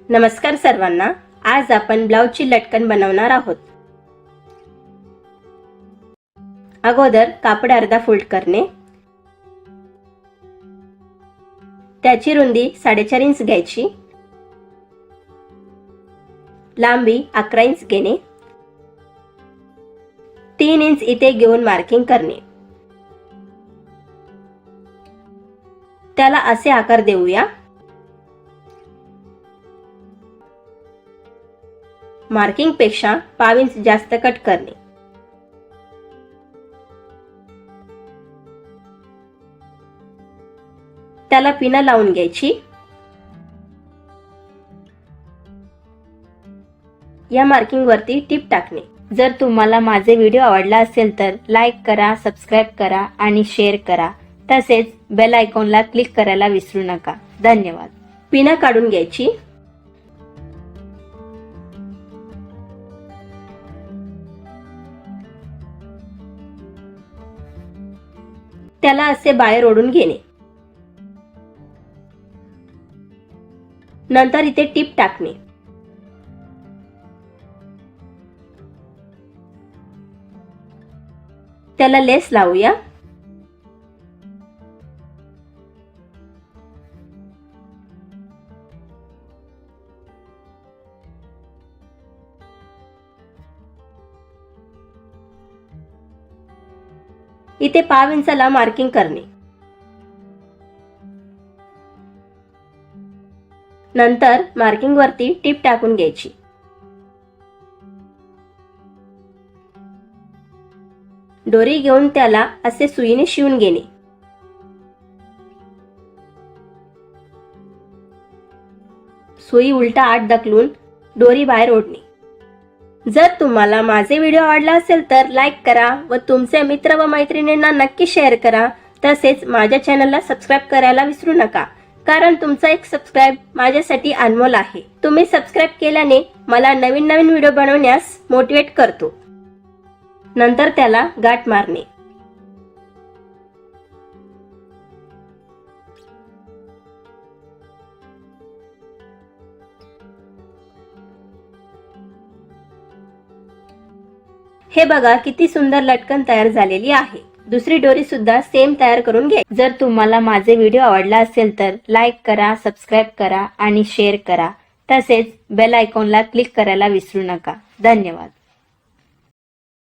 नमस्कार सर्वांना। आज आपण ब्लाउजची लटकन बनवणार आहोत। अगोदर कापड अर्धा फोल्ड करणे, त्याची रुंदी 4.5 इंच घ्यायची, लांबी 11 इंच घेणे, 3 इंच इथे घेऊन मार्किंग करणे। त्याला असे आकार देऊया। मार्किंग पेक्षा 5 इंच जास्त कट करणे। त्याला पिना लावून घ्यायची। या मार्किंग वरती टिप टाकणे। जर तुम्हाला माझे व्हिडिओ आवडला असेल तर लाईक करा, सबस्क्राइब करा आणि शेअर करा। तसेच बेल आयकॉनला क्लिक करायला विसरू नका। धन्यवाद। पिना काढून घ्यायची। त्याला असे बाहेर ओढून घेणे। नंतर इथे टिप टाकणे। त्याला लेस लावूया। इथे 5 इंचाला मार्किंग करणे। नंतर मार्किंग वरती टिप टाकून घ्यायची। दोरी घेऊन त्याला असे सुईने शिवून घेणे। सुई उलटा आत ढकलून दोरी बाहेर ओढणे। जर तुम्हाला माझे व्हिडिओ आवडला असेल तर लाईक करा व तुमचे मित्र व मैत्रिणींना नक्की शेअर करा। तसेच माझ्या चॅनलला सबस्क्राइब करायला विसरू नका, कारण तुमचा एक सबस्क्राइब माझ्यासाठी अनमोल आहे। तुम्ही सबस्क्राइब केल्याने मला नवीन नवीन व्हिडिओ बनवण्यास मोटिवेट करतो। नंतर त्याला गाठ मारणे। हे बघा किती सुंदर लटकन तयार झालेली आहे। दुसरी दोरी सुद्धा सेम तयार करून घ्या। जर तुम्हाला माझे व्हिडिओ आवडला असेल तर लाईक करा, सबस्क्राइब करा आणि शेअर करा। तसेच बेल आयकॉनला क्लिक करायला विसरू नका। धन्यवाद।